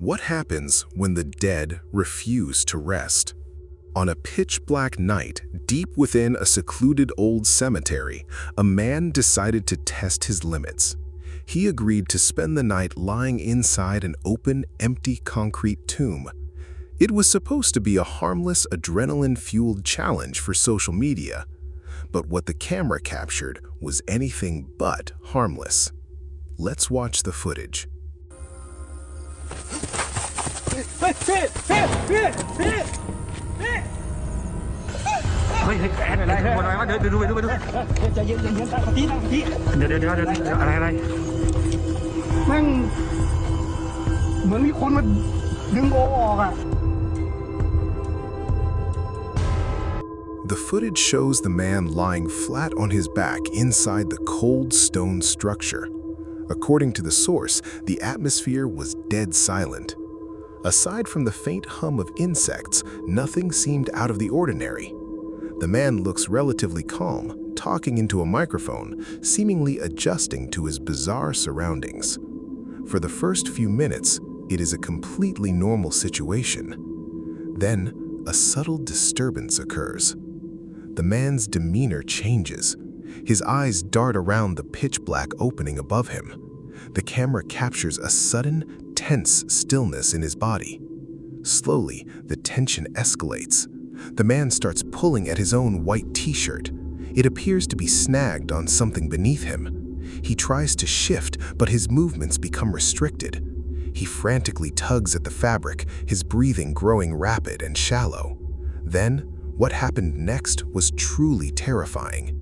What happens when the dead refuse to rest? On a pitch-black night, deep within a secluded old cemetery, a man decided to test his limits. He agreed to spend the night lying inside an open, empty concrete tomb. It was supposed to be a harmless, adrenaline-fueled challenge for social media. But what the camera captured was anything but harmless. Let's watch the footage. แม่งเหมือนมีคนมาดึงโอออกอ่ะ The footage shows the man lying flat on his back inside the cold stone structure. According to the source, the atmosphere was dead silent. Aside from the faint hum of insects, nothing seemed out of the ordinary. The man looks relatively calm, talking into a microphone, seemingly adjusting to his bizarre surroundings. For the first few minutes, it is a completely normal situation. Then, a subtle disturbance occurs. The man's demeanor changes. His eyes dart around the pitch-black opening above him. The camera captures a sudden, tense stillness in his body. Slowly, the tension escalates. The man starts pulling at his own white t-shirt. It appears to be snagged on something beneath him. He tries to shift, but his movements become restricted. He frantically tugs at the fabric, his breathing growing rapid and shallow. Then, what happened next was truly terrifying.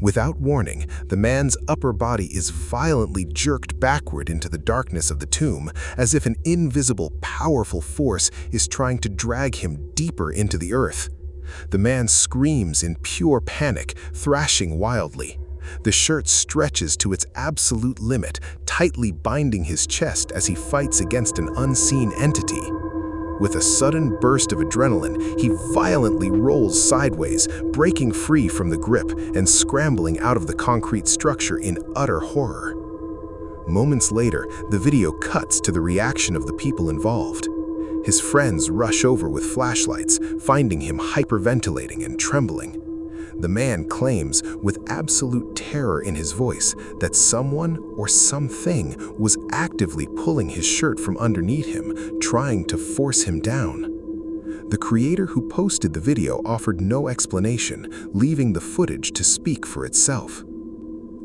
Without warning, the man's upper body is violently jerked backward into the darkness of the tomb, as if an invisible, powerful force is trying to drag him deeper into the earth. The man screams in pure panic, thrashing wildly. The shirt stretches to its absolute limit, tightly binding his chest as he fights against an unseen entity. With a sudden burst of adrenaline, he violently rolls sideways, breaking free from the grip and scrambling out of the concrete structure in utter horror. Moments later, the video cuts to the reaction of the people involved. His friends rush over with flashlights, finding him hyperventilating and trembling. The man claims, with absolute terror in his voice, that someone or something was actively pulling his shirt from underneath him, trying to force him down. The creator who posted the video offered no explanation, leaving the footage to speak for itself.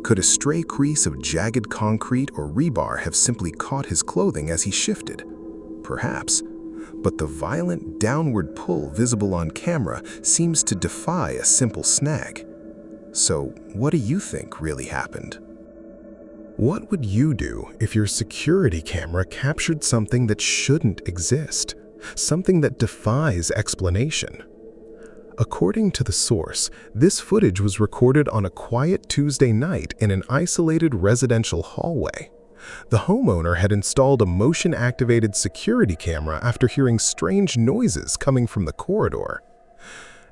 Could a stray crease of jagged concrete or rebar have simply caught his clothing as he shifted? Perhaps. But the violent downward pull visible on camera seems to defy a simple snag. So, what do you think really happened? What would you do if your security camera captured something that shouldn't exist? Something that defies explanation? According to the source, this footage was recorded on a quiet Tuesday night in an isolated residential hallway. The homeowner had installed a motion-activated security camera after hearing strange noises coming from the corridor.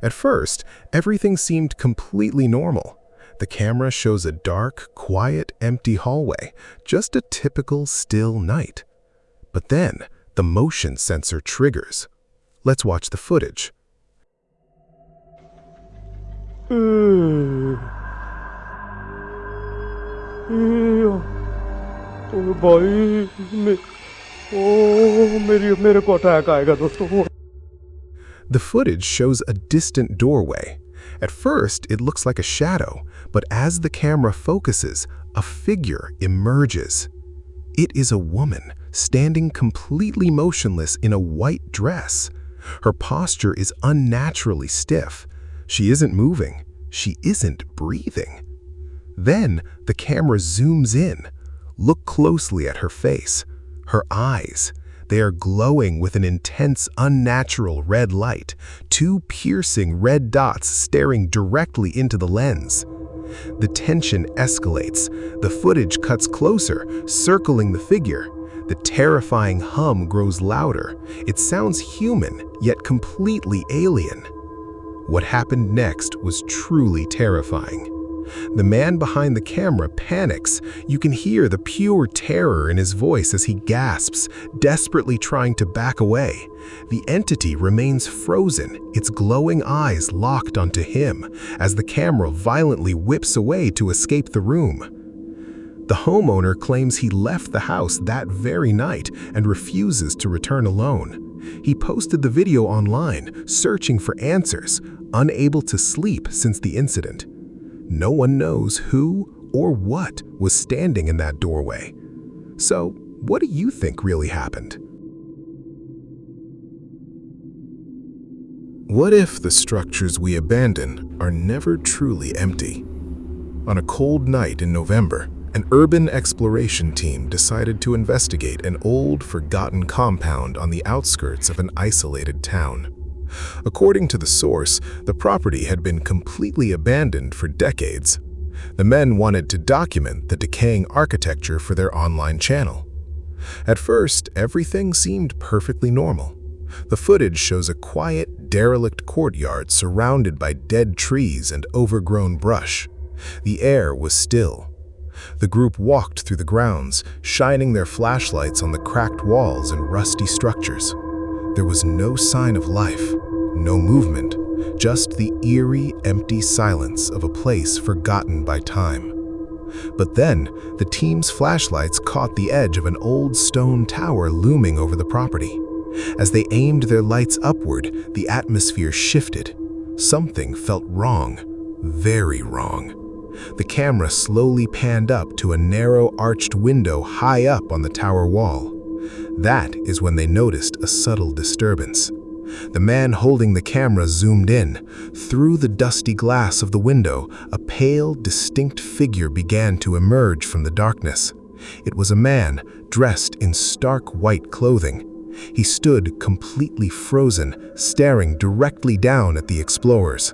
At first, everything seemed completely normal. The camera shows a dark, quiet, empty hallway, just a typical still night. But then, the motion sensor triggers. Let's watch the footage. The footage shows a distant doorway. At first, it looks like a shadow, but as the camera focuses, a figure emerges. It is a woman, standing completely motionless in a white dress. Her posture is unnaturally stiff. She isn't moving. She isn't breathing. Then, the camera zooms in. Look closely at her face. Her eyes. They are glowing with an intense, unnatural red light, two piercing red dots staring directly into the lens. The tension escalates. The footage cuts closer, circling the figure. The terrifying hum grows louder. It sounds human, yet completely alien. What happened next was truly terrifying. The man behind the camera panics. You can hear the pure terror in his voice as he gasps, desperately trying to back away. The entity remains frozen, its glowing eyes locked onto him, as the camera violently whips away to escape the room. The homeowner claims he left the house that very night and refuses to return alone. He posted the video online, searching for answers, unable to sleep since the incident. No one knows who or what was standing in that doorway. So, what do you think really happened? What if the structures we abandon are never truly empty? On a cold night in November, an urban exploration team decided to investigate an old, forgotten compound on the outskirts of an isolated town. According to the source, the property had been completely abandoned for decades. The men wanted to document the decaying architecture for their online channel. At first, everything seemed perfectly normal. The footage shows a quiet, derelict courtyard surrounded by dead trees and overgrown brush. The air was still. The group walked through the grounds, shining their flashlights on the cracked walls and rusty structures. There was no sign of life, no movement, just the eerie, empty silence of a place forgotten by time. But then, the team's flashlights caught the edge of an old stone tower looming over the property. As they aimed their lights upward, the atmosphere shifted. Something felt wrong, very wrong. The camera slowly panned up to a narrow arched window high up on the tower wall. That is when they noticed a subtle disturbance. The man holding the camera zoomed in. Through the dusty glass of the window, a pale, distinct figure began to emerge from the darkness. It was a man dressed in stark white clothing. He stood completely frozen, staring directly down at the explorers.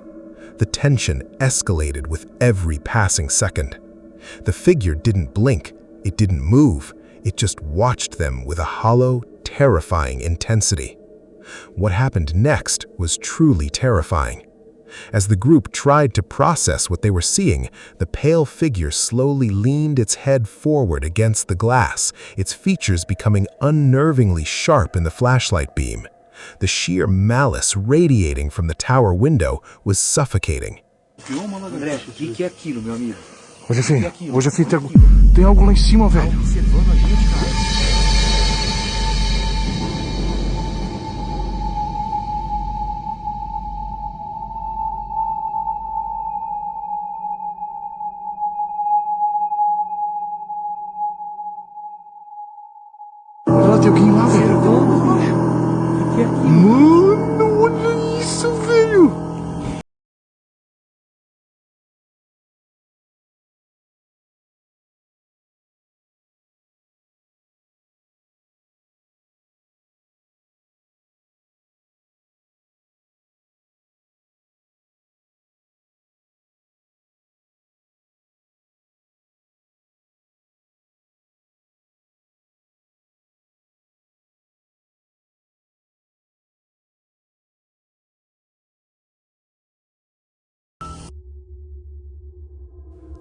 The tension escalated with every passing second. The figure didn't blink, it didn't move, it just watched them with a hollow, terrifying intensity. What happened next was truly terrifying. As the group tried to process what they were seeing, the pale figure slowly leaned its head forward against the glass, its features becoming unnervingly sharp in the flashlight beam. The sheer malice radiating from the tower window was suffocating. André, o que é aquilo, meu amigo? Hoje assim, tem algo lá em cima, velho. Observando a gente, cara. Olha lá, tem alguém lá, velho. O que é aquilo? Mano, olha isso, velho.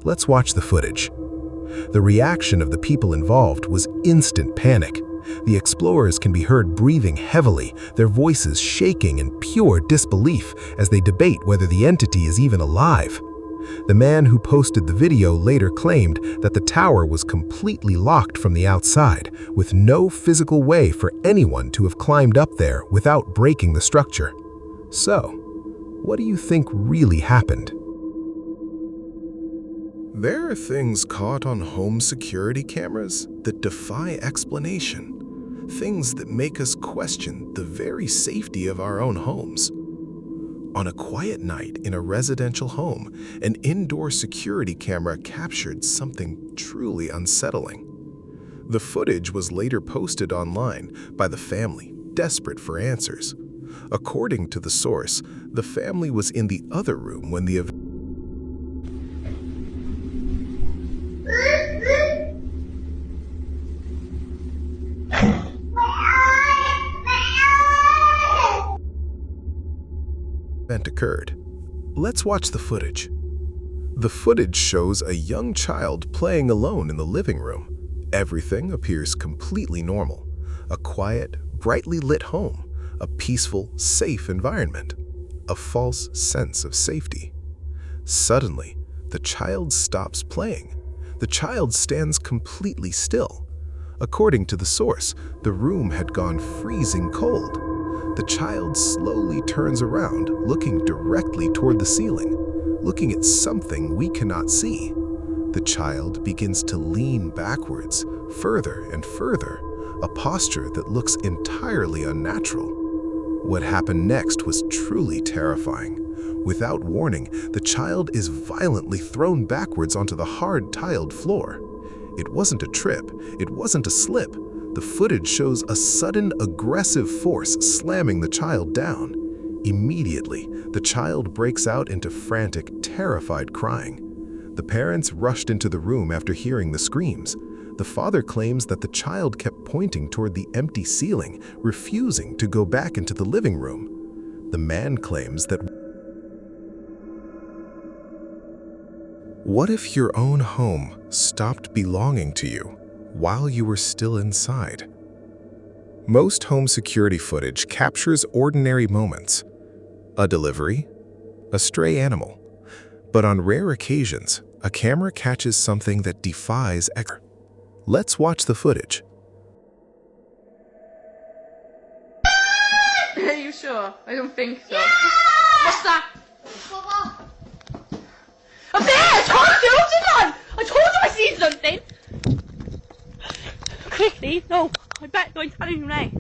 Let's watch the footage. The reaction of the people involved was instant panic. The explorers can be heard breathing heavily, their voices shaking in pure disbelief as they debate whether the entity is even alive. The man who posted the video later claimed that the tower was completely locked from the outside, with no physical way for anyone to have climbed up there without breaking the structure. So, what do you think really happened? There are things caught on home security cameras that defy explanation. Things that make us question the very safety of our own homes. On a quiet night in a residential home, an indoor security camera captured something truly unsettling. The footage was later posted online by the family, desperate for answers. According to the source, the family was in the other room when the event occurred. Let's watch the footage. The footage shows a young child playing alone in the living room. Everything appears completely normal. A quiet, brightly lit home, a peaceful, safe environment, a false sense of safety. Suddenly, the child stops playing. The child stands completely still. According to the source, the room had gone freezing cold. The child slowly turns around, looking directly toward the ceiling, looking at something we cannot see. The child begins to lean backwards, further and further, a posture that looks entirely unnatural. What happened next was truly terrifying. Without warning, the child is violently thrown backwards onto the hard tiled floor. It wasn't a trip, it wasn't a slip. The footage shows a sudden, aggressive force slamming the child down. Immediately, the child breaks out into frantic, terrified crying. The parents rushed into the room after hearing the screams. The father claims that the child kept pointing toward the empty ceiling, refusing to go back into the living room. The man claims that, what if your own home stopped belonging to you while you were still inside? Most home security footage captures ordinary moments. A delivery, a stray animal. But on rare occasions, a camera catches something that defies explanation. Let's watch the footage. Are you sure? I don't think so. What's that? Up there! I told you, Simon! I told you I seen something! Quickly, no, I bet going to tell you now.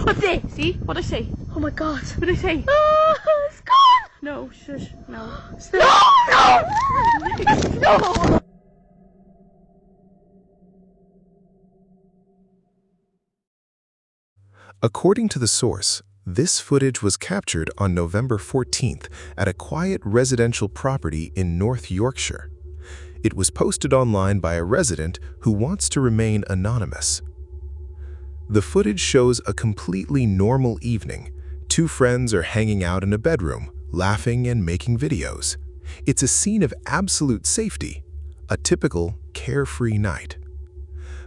Up there, see? What'd I say? Oh my god. What'd I say? It's gone! No, shush, no. No! No! According to the source, this footage was captured on November 14th at a quiet residential property in North Yorkshire. It was posted online by a resident who wants to remain anonymous. The footage shows a completely normal evening. Two friends are hanging out in a bedroom, laughing and making videos. It's a scene of absolute safety, a typical carefree night.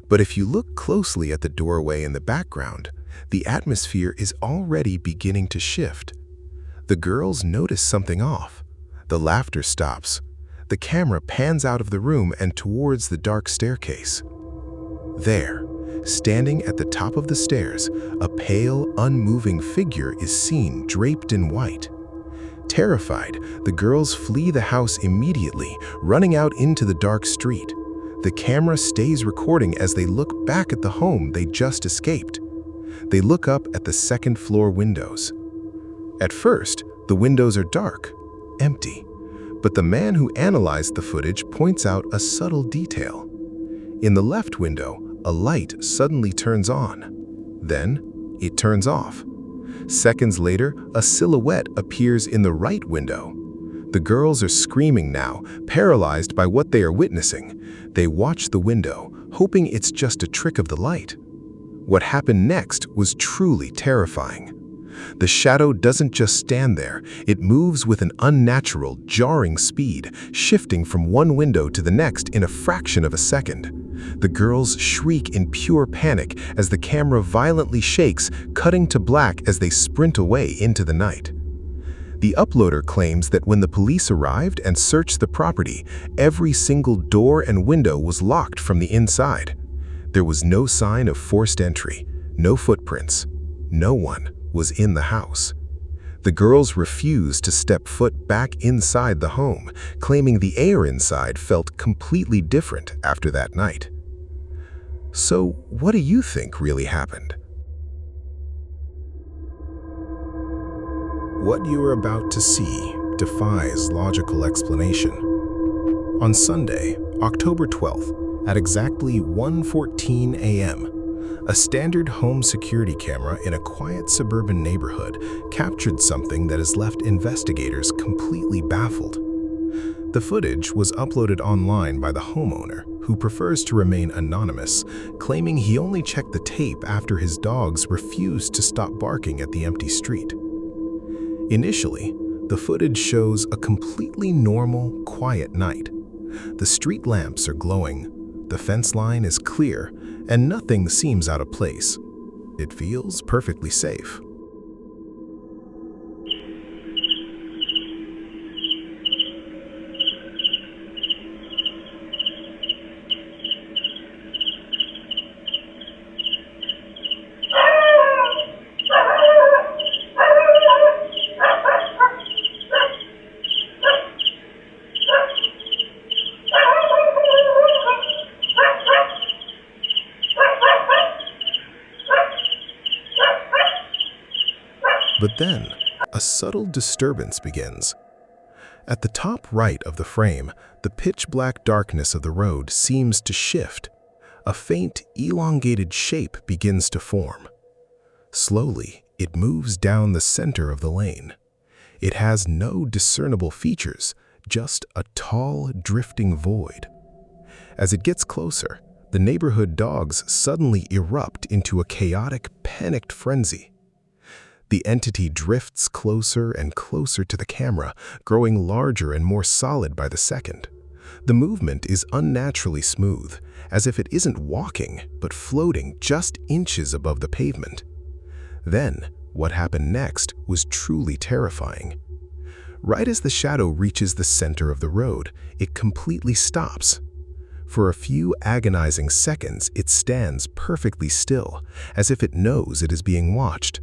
But if you look closely at the doorway in the background, the atmosphere is already beginning to shift. The girls notice something off. The laughter stops. The camera pans out of the room and towards the dark staircase. There, standing at the top of the stairs, a pale, unmoving figure is seen draped in white. Terrified, the girls flee the house immediately, running out into the dark street. The camera stays recording as they look back at the home they just escaped. They look up at the second-floor windows. At first, the windows are dark, empty, but the man who analyzed the footage points out a subtle detail. In the left window, a light suddenly turns on. Then, it turns off. Seconds later, a silhouette appears in the right window. The girls are screaming now, paralyzed by what they are witnessing. They watch the window, hoping it's just a trick of the light. What happened next was truly terrifying. The shadow doesn't just stand there, it moves with an unnatural, jarring speed, shifting from one window to the next in a fraction of a second. The girls shriek in pure panic as the camera violently shakes, cutting to black as they sprint away into the night. The uploader claims that when the police arrived and searched the property, every single door and window was locked from the inside. There was no sign of forced entry, no footprints. No one was in the house. The girls refused to step foot back inside the home, claiming the air inside felt completely different after that night. So, what do you think really happened? What you are about to see defies logical explanation. On Sunday, October 12th, at exactly 1:14 a.m., a standard home security camera in a quiet suburban neighborhood captured something that has left investigators completely baffled. The footage was uploaded online by the homeowner, who prefers to remain anonymous, claiming he only checked the tape after his dogs refused to stop barking at the empty street. Initially, The footage shows a completely normal, quiet night. The street lamps are glowing, the fence line is clear, and nothing seems out of place. It feels perfectly safe. But then, a subtle disturbance begins. At the top right of the frame, the pitch-black darkness of the road seems to shift. A faint, elongated shape begins to form. Slowly, it moves down the center of the lane. It has no discernible features, just a tall, drifting void. As it gets closer, the neighborhood dogs suddenly erupt into a chaotic, panicked frenzy. The entity drifts closer and closer to the camera, growing larger and more solid by the second. The movement is unnaturally smooth, as if it isn't walking, but floating just inches above the pavement. Then, what happened next was truly terrifying. Right as the shadow reaches the center of the road, it completely stops. For a few agonizing seconds, it stands perfectly still, as if it knows it is being watched.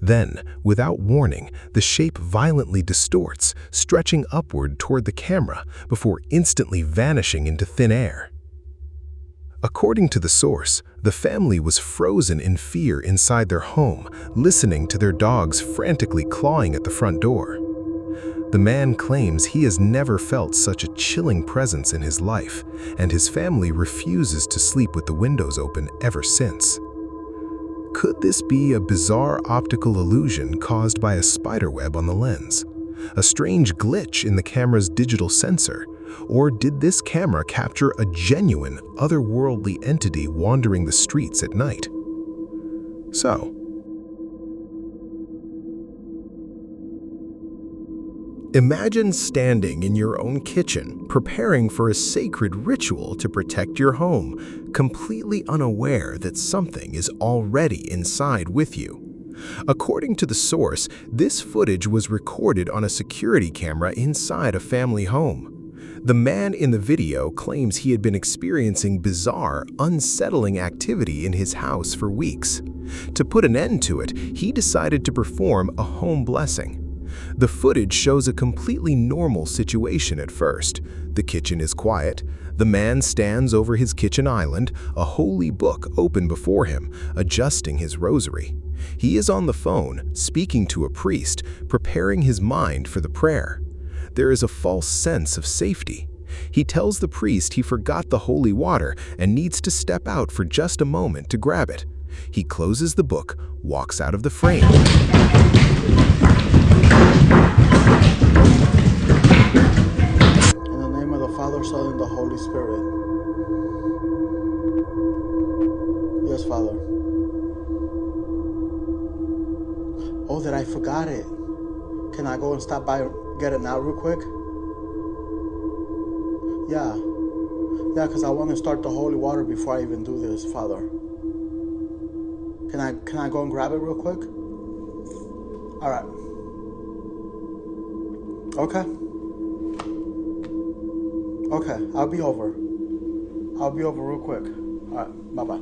Then, without warning, the shape violently distorts, stretching upward toward the camera before instantly vanishing into thin air. According to the source, the family was frozen in fear inside their home, listening to their dogs frantically clawing at the front door. The man claims he has never felt such a chilling presence in his life, and his family refuses to sleep with the windows open ever since. Could this be a bizarre optical illusion caused by a spiderweb on the lens? A strange glitch in the camera's digital sensor? Or did this camera capture a genuine, otherworldly entity wandering the streets at night? So, imagine standing in your own kitchen, preparing for a sacred ritual to protect your home, completely unaware that something is already inside with you. According to the source, this footage was recorded on a security camera inside a family home. The man in the video claims he had been experiencing bizarre, unsettling activity in his house for weeks. To put an end to it, he decided to perform a home blessing. The footage shows a completely normal situation at first. The kitchen is quiet. The man stands over his kitchen island, a holy book open before him, adjusting his rosary. He is on the phone, speaking to a priest, preparing his mind for the prayer. There is a false sense of safety. He tells the priest he forgot the holy water and needs to step out for just a moment to grab it. He closes the book, walks out of the frame. In the name of the Father, Son, and the Holy Spirit. Yes, Father. Oh, that I forgot it. Can I go and stop by and get it now real quick? Yeah. Yeah, because I want to start the holy water before I even do this, Father. Can I go and grab it real quick? All right. Okay. Okay, I'll be over. I'll be over real quick. All right, bye-bye.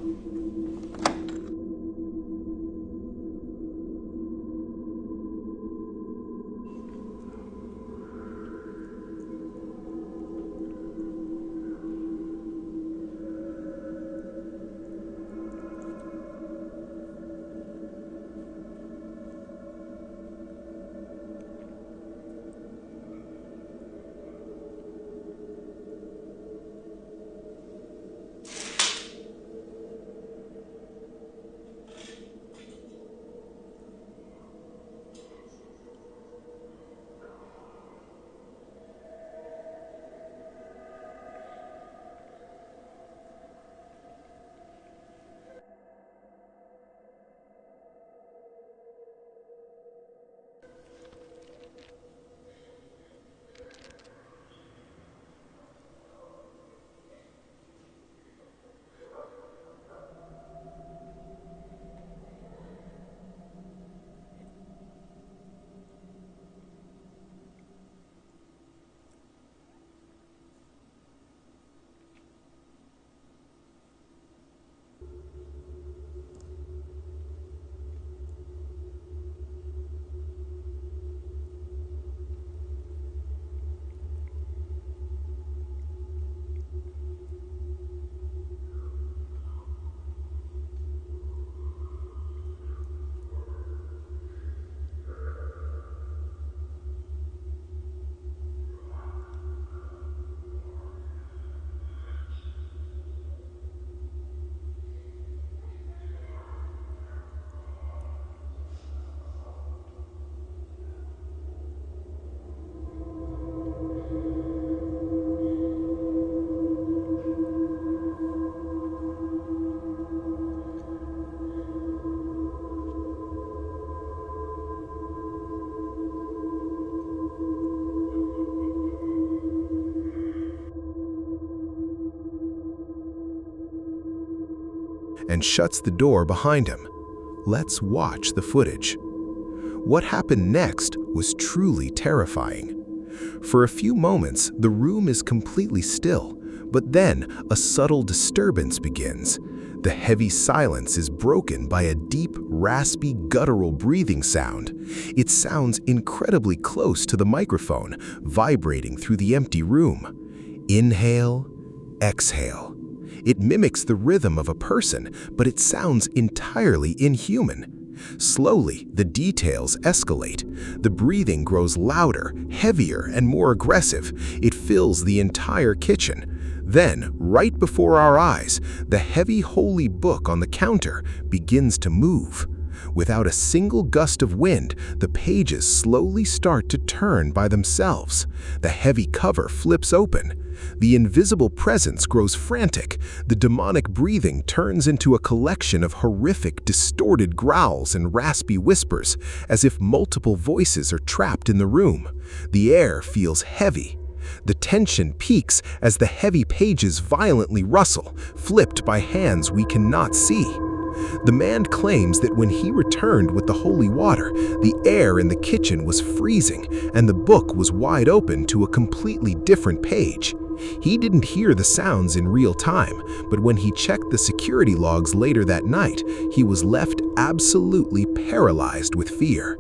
and shuts the door behind him. Let's watch the footage. What happened next was truly terrifying. For a few moments, the room is completely still, but then a subtle disturbance begins. The heavy silence is broken by a deep, raspy, guttural breathing sound. It sounds incredibly close to the microphone, vibrating through the empty room. Inhale, exhale. It mimics the rhythm of a person, but it sounds entirely inhuman. Slowly, the details escalate. The breathing grows louder, heavier, and more aggressive. It fills the entire kitchen. Then, right before our eyes, the heavy holy book on the counter begins to move. Without a single gust of wind, the pages slowly start to turn by themselves. The heavy cover flips open. The invisible presence grows frantic. The demonic breathing turns into a collection of horrific, distorted growls and raspy whispers, as if multiple voices are trapped in the room. The air feels heavy. The tension peaks as the heavy pages violently rustle, flipped by hands we cannot see. The man claims that when he returned with the holy water, the air in the kitchen was freezing and the book was wide open to a completely different page. He didn't hear the sounds in real time, but when he checked the security logs later that night, he was left absolutely paralyzed with fear.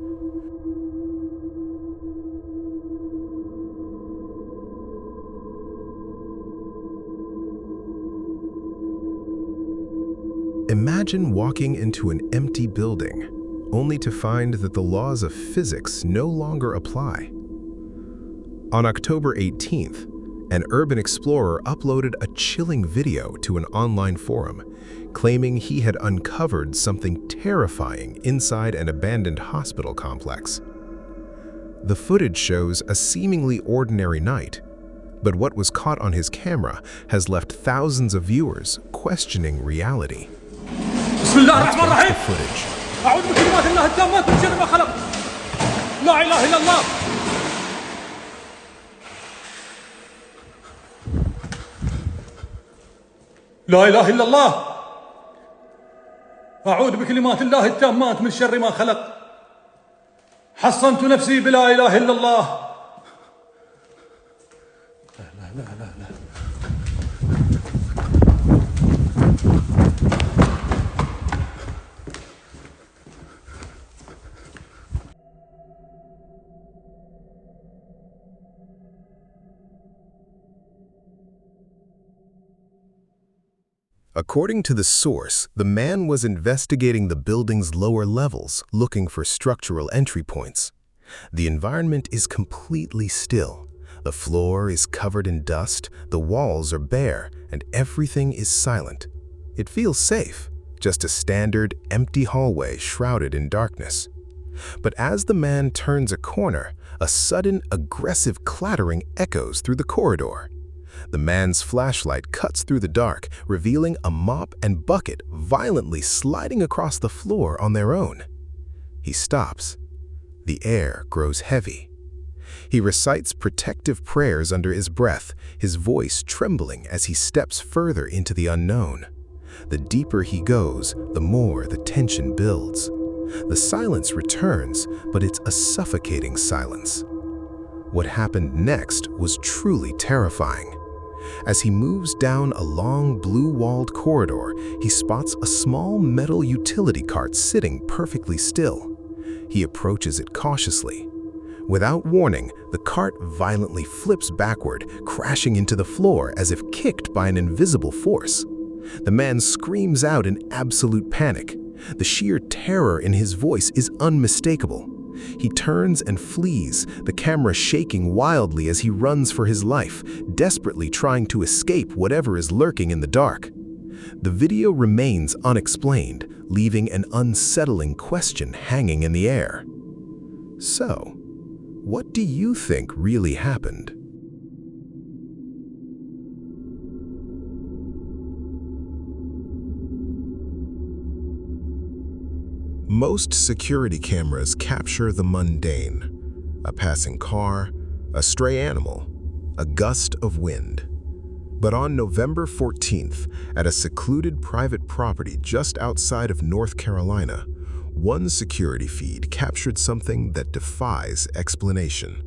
Imagine walking into an empty building, only to find that the laws of physics no longer apply. On October 18th, an urban explorer uploaded a chilling video to an online forum, claiming he had uncovered something terrifying inside an abandoned hospital complex. The footage shows a seemingly ordinary night, but what was caught on his camera has left thousands of viewers questioning reality. بسم الله Let's الرحمن watch the الرحيم. footage. أعوذ بكلمات الله التامات من شر ما خلق. لا إله إلا الله. لا إله إلا الله. أعوذ بكلمات الله التامات من شر ما خلق. حصنت نفسي بلا إله إلا الله. لا لا لا لا. According to the source, the man was investigating the building's lower levels, looking for structural entry points. The environment is completely still. The floor is covered in dust, the walls are bare, and everything is silent. It feels safe, just a standard, empty hallway shrouded in darkness. But as the man turns a corner, a sudden, aggressive clattering echoes through the corridor. The man's flashlight cuts through the dark, revealing a mop and bucket violently sliding across the floor on their own. He stops. The air grows heavy. He recites protective prayers under his breath, his voice trembling as he steps further into the unknown. The deeper he goes, the more the tension builds. The silence returns, but it's a suffocating silence. What happened next was truly terrifying. As he moves down a long blue-walled corridor, he spots a small metal utility cart sitting perfectly still. He approaches it cautiously. Without warning, the cart violently flips backward, crashing into the floor as if kicked by an invisible force. The man screams out in absolute panic. The sheer terror in his voice is unmistakable. He turns and flees, the camera shaking wildly as he runs for his life, desperately trying to escape whatever is lurking in the dark. The video remains unexplained, leaving an unsettling question hanging in the air. So, what do you think really happened? Most security cameras capture the mundane: a passing car, a stray animal, a gust of wind. But on November 14th, at a secluded private property just outside of North Carolina, one security feed captured something that defies explanation.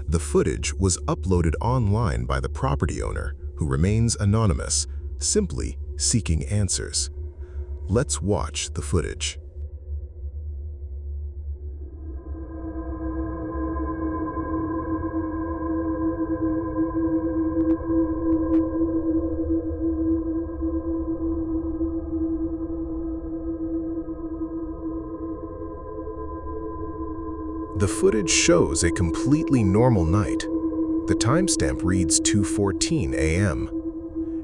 The footage was uploaded online by the property owner, who remains anonymous, simply seeking answers. Let's watch the footage. The footage shows a completely normal night. The timestamp reads 2:14 a.m.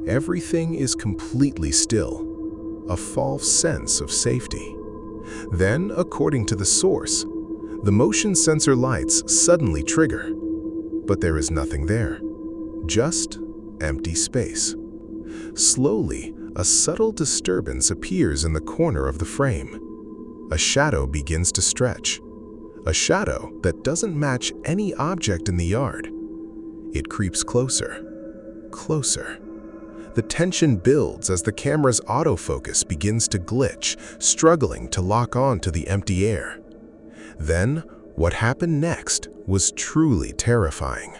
Everything is completely still, a false sense of safety. Then, according to the source, the motion sensor lights suddenly trigger. But there is nothing there, just empty space. Slowly, a subtle disturbance appears in the corner of the frame. A shadow begins to stretch. A shadow that doesn't match any object in the yard. It creeps closer, closer. The tension builds as the camera's autofocus begins to glitch, struggling to lock on to the empty air. Then, what happened next was truly terrifying.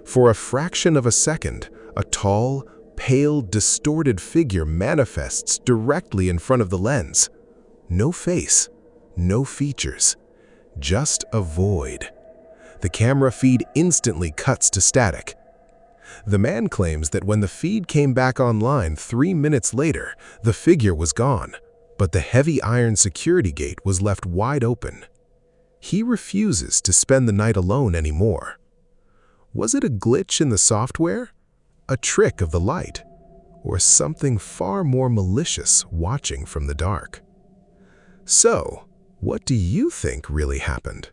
For a fraction of a second, a tall, pale, distorted figure manifests directly in front of the lens. No face, no features. Just a void. The camera feed instantly cuts to static. The man claims that when the feed came back online 3 minutes later, the figure was gone, but the heavy iron security gate was left wide open. He refuses to spend the night alone anymore. Was it a glitch in the software? A trick of the light? Or something far more malicious watching from the dark? So, what do you think really happened?